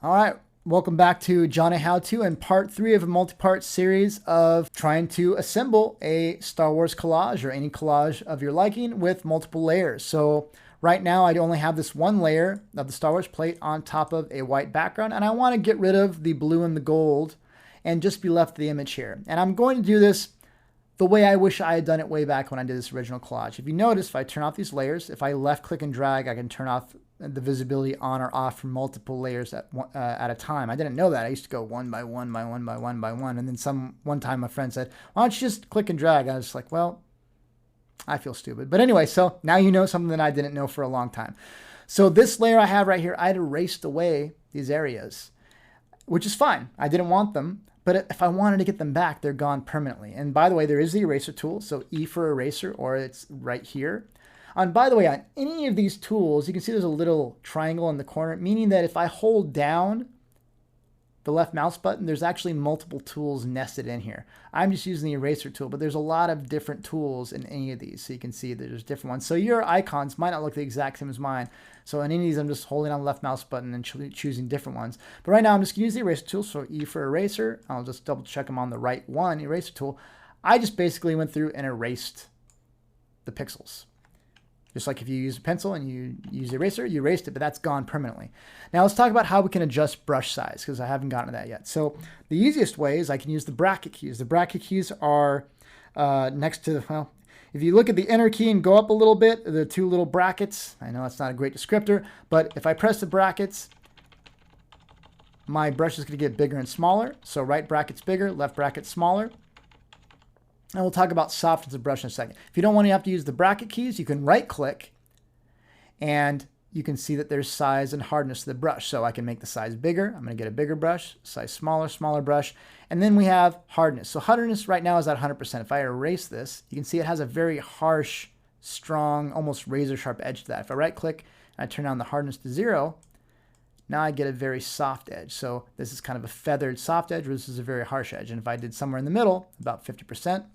All right, welcome back to Johnny How To and part 3 of a multi-part series of trying to assemble a Star Wars collage or any collage of your liking with multiple layers. So right now I only have this one layer of the Star Wars plate on top of a white background, and I want to get rid of the blue and the gold and just be left with the image here. And I'm going to do this the way I wish I had done it way back when I did this original collage. If you notice, if I turn off these layers, if I left click and drag, I can turn off the visibility on or off from multiple layers at a time. I didn't know that. I used to go one by one by one by one by one. And then one time my friend said, why don't you just click and drag? I was like, well, I feel stupid. But anyway, so now you know something that I didn't know for a long time. So this layer I have right here, I had erased away these areas, which is fine. I didn't want them. But if I wanted to get them back, they're gone permanently. And by the way, there is the eraser tool. So E for eraser, or it's right here. And by the way, on any of these tools, you can see there's a little triangle in the corner, meaning that if I hold down the left mouse button, there's actually multiple tools nested in here. I'm just using the eraser tool, but there's a lot of different tools in any of these. So you can see that there's different ones. So your icons might not look the exact same as mine. So in any of these, I'm just holding on the left mouse button and choosing different ones. But right now, I'm just going to use the eraser tool. So E for eraser. I'll just double check them on the right one, eraser tool. I just basically went through and erased the pixels. Just like if you use a pencil and you use the eraser, you erased it, but that's gone permanently. Now let's talk about how we can adjust brush size, because I haven't gotten to that yet. So the easiest way is I can use the bracket keys. The bracket keys are next to, well, if you look at the enter key and go up a little bit, the two little brackets, I know that's not a great descriptor, but if I press the brackets, my brush is going to get bigger and smaller. So right bracket's bigger, left bracket's smaller. And we'll talk about softness of brush in a second. If you don't want to have to use the bracket keys, you can right click and you can see that there's size and hardness to the brush. So I can make the size bigger. I'm going to get a bigger brush, size smaller, smaller brush. And then we have hardness. So hardness right now is at 100%. If I erase this, you can see it has a very harsh, strong, almost razor sharp edge to that. If I right click and I turn on the hardness to 0, now I get a very soft edge. So this is kind of a feathered soft edge, whereas this is a very harsh edge. And if I did somewhere in the middle, about 50%,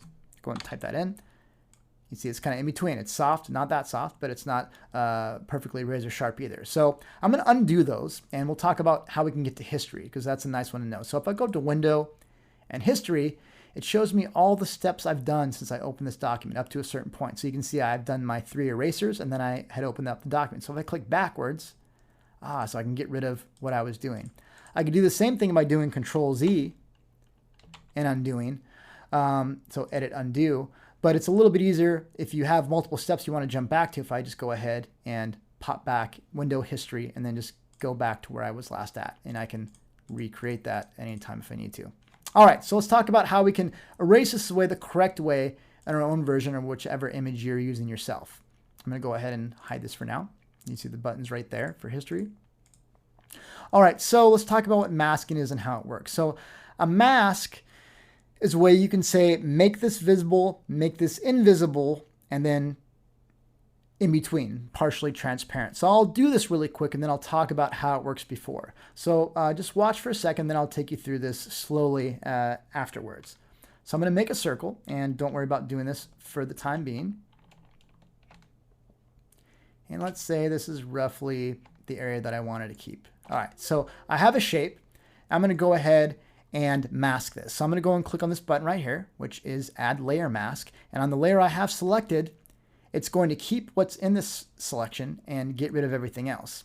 go and type that in. You see it's kind of in between. It's soft, not that soft, but it's not perfectly razor sharp either. So I'm going to undo those, and we'll talk about how we can get to history, because that's a nice one to know. So if I go to Window and History, it shows me all the steps I've done since I opened this document up to a certain point. So you can see I've done my 3 erasers, and then I had opened up the document. So if I click backwards, so I can get rid of what I was doing. I could do the same thing by doing Control Z and undoing. So edit, undo. But it's a little bit easier if you have multiple steps you want to jump back to. If I just go ahead and pop back, Window, History, and then just go back to where I was last at. And I can recreate that anytime if I need to. All right, so let's talk about how we can erase this away the correct way in our own version or whichever image you're using yourself. I'm going to go ahead and hide this for now. You see the buttons right there for history. All right, so let's talk about what masking is and how it works. So a mask is a way you can say, make this visible, make this invisible, and then in between, partially transparent. So I'll do this really quick, and then I'll talk about how it works before. So just watch for a second, then I'll take you through this slowly afterwards. So I'm going to make a circle, and don't worry about doing this for the time being. And let's say this is roughly the area that I wanted to keep. All right, so I have a shape. I'm going to go ahead and mask this. So I'm going to go and click on this button right here, which is Add Layer Mask. And on the layer I have selected, it's going to keep what's in this selection and get rid of everything else.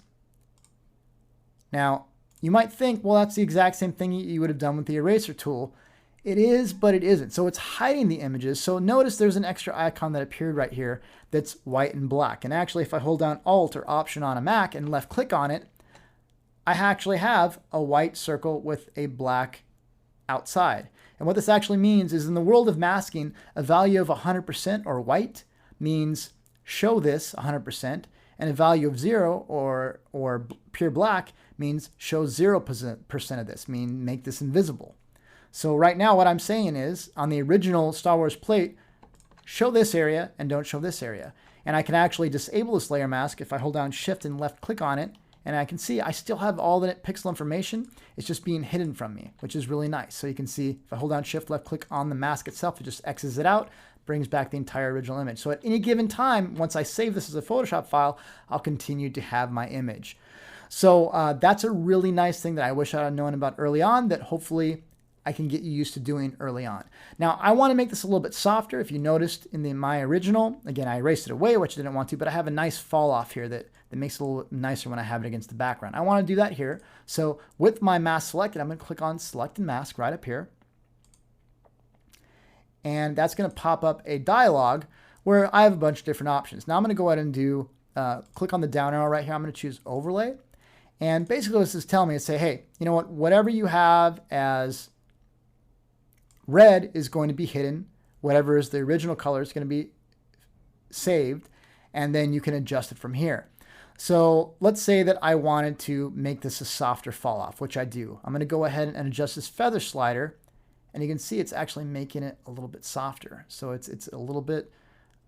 Now, you might think, well, that's the exact same thing you would have done with the eraser tool. It is, but it isn't. So it's hiding the images. So notice there's an extra icon that appeared right here that's white and black. And actually, if I hold down Alt or Option on a Mac and left click on it, I actually have a white circle with a black outside. And what this actually means is in the world of masking, a value of 100% or white means show this 100%, and a value of 0 or pure black means show 0% of this, mean make this invisible. So right now what I'm saying is, on the original Star Wars plate, show this area and don't show this area. And I can actually disable this layer mask if I hold down Shift and left click on it, and I can see I still have all the pixel information. It's just being hidden from me, which is really nice. So you can see if I hold down Shift, left click on the mask itself, it just X's it out, brings back the entire original image. So at any given time, once I save this as a Photoshop file, I'll continue to have my image. So that's a really nice thing that I wish I had known about early on, that hopefully I can get you used to doing early on. Now, I want to make this a little bit softer. If you noticed in my original, again, I erased it away, which I didn't want to, but I have a nice fall off here that makes it a little nicer when I have it against the background. I want to do that here. So with my mask selected, I'm going to click on Select and Mask right up here. And that's going to pop up a dialog where I have a bunch of different options. Now I'm going to go ahead and do, click on the down arrow right here. I'm going to choose Overlay. And basically what this is telling me is say, hey, you know what, whatever you have as red is going to be hidden. Whatever is the original color is going to be saved. And then you can adjust it from here. So let's say that I wanted to make this a softer fall off, which I do. I'm going to go ahead and adjust this feather slider. And you can see it's actually making it a little bit softer. So it's a little bit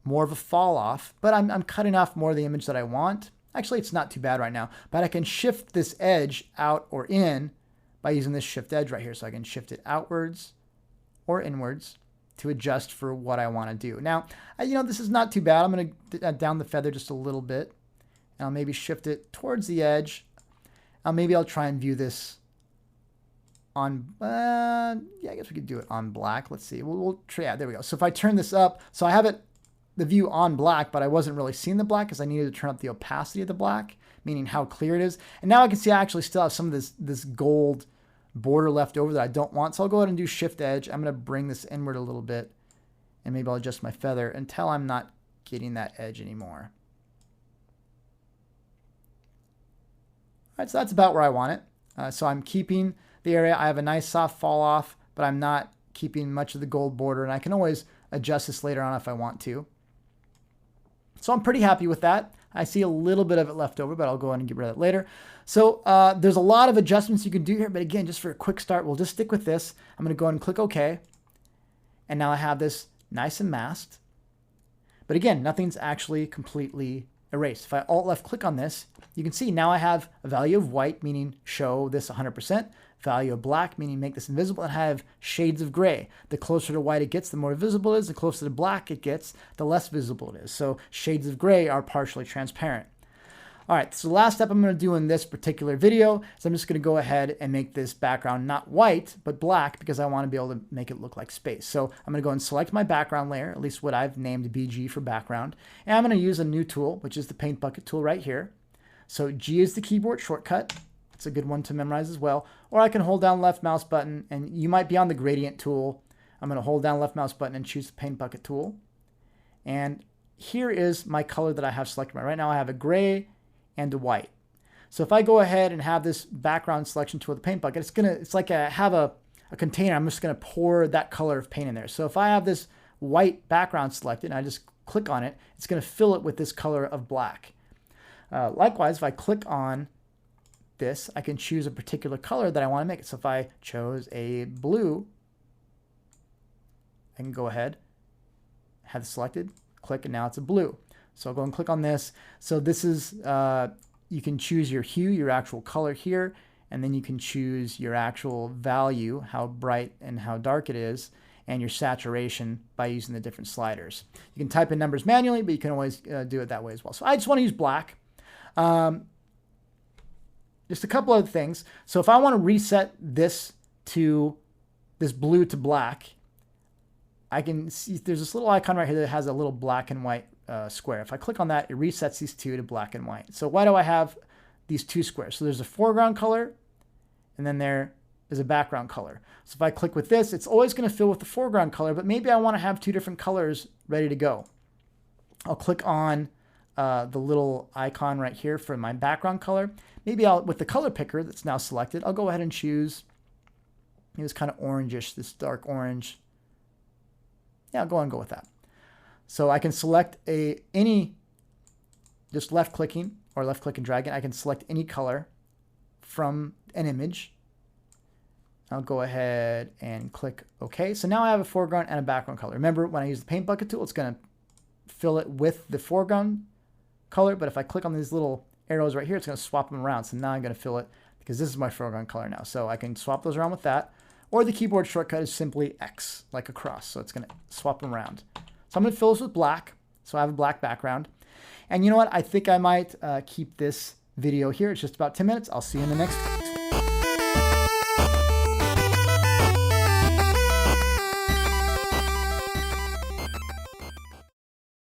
more of a fall off, but I'm cutting off more of the image that I want. Actually, it's not too bad right now, but I can shift this edge out or in by using this shift edge right here. So I can shift it outwards or inwards to adjust for what I want to do. Now, you know, this is not too bad. I'm going to down the feather just a little bit. And I'll maybe shift it towards the edge. Maybe I'll try and view this on, yeah, I guess we could do it on black. Let's see. We'll try, yeah, there we go. So if I turn this up, so I have it, the view on black, but I wasn't really seeing the black because I needed to turn up the opacity of the black, meaning how clear it is. And now I can see I actually still have some of this gold border left over that I don't want. So I'll go ahead and do Shift Edge. I'm going to bring this inward a little bit, and maybe I'll adjust my feather until I'm not getting that edge anymore. All right, so that's about where I want it. So I'm keeping the area. I have a nice soft fall off, but I'm not keeping much of the gold border, and I can always adjust this later on if I want to. So I'm pretty happy with that. I see a little bit of it left over, but I'll go ahead and get rid of it later. So there's a lot of adjustments you can do here, but again, just for a quick start, we'll just stick with this. I'm going to go ahead and click OK. And now I have this nice and masked. But again, nothing's actually completely erased. If I Alt-left click on this, you can see now I have a value of white, meaning show this 100%, value of black, meaning make this invisible, and I have shades of gray. The closer to white it gets, the more visible it is. The closer to black it gets, the less visible it is. So shades of gray are partially transparent. All right, so the last step I'm going to do in this particular video is I'm just going to go ahead and make this background not white, but black, because I want to be able to make it look like space. So I'm going to go and select my background layer, at least what I've named BG for background. And I'm going to use a new tool, which is the Paint Bucket tool right here. So G is the keyboard shortcut. It's a good one to memorize as well. Or I can hold down left mouse button, and you might be on the gradient tool. I'm going to hold down left mouse button and choose the Paint Bucket tool. And here is my color that I have selected. Right now I have a gray and a white. So if I go ahead and have this background selection tool, the Paint Bucket, it's like I have a container. I'm just going to pour that color of paint in there. So if I have this white background selected and I just click on it, it's going to fill it with this color of black. Likewise, if I click on this, I can choose a particular color that I want to make it. So if I chose a blue, I can go ahead, have it selected, click, and now it's a blue. So I'll go and click on this. So this is, you can choose your hue, your actual color here, and then you can choose your actual value, how bright and how dark it is, and your saturation by using the different sliders. You can type in numbers manually, but you can always do it that way as well. So I just want to use black. Just a couple other things. So if I want to reset this blue to black, I can see there's this little icon right here that has a little black and white square. If I click on that, it resets these two to black and white. So why do I have these two squares? So there's a foreground color, and then there is a background color. So if I click with this, it's always going to fill with the foreground color, but maybe I want to have two different colors ready to go. I'll click on the little icon right here for my background color. Maybe with the color picker that's now selected, I'll go ahead and choose this kind of orangish, this dark orange. Yeah, I'll go and go with that. So I can select just left clicking or left click and drag it. I can select any color from an image. I'll go ahead and click OK. So now I have a foreground and a background color. Remember, when I use the Paint Bucket tool, it's going to fill it with the foreground color. But if I click on these little arrows right here, it's going to swap them around. So now I'm going to fill it because this is my foreground color now. So I can swap those around with that. Or the keyboard shortcut is simply X, like a cross. So it's going to swap them around. So I'm going to fill this with black. So I have a black background. And you know what? I think I might keep this video here. It's just about 10 minutes. I'll see you in the next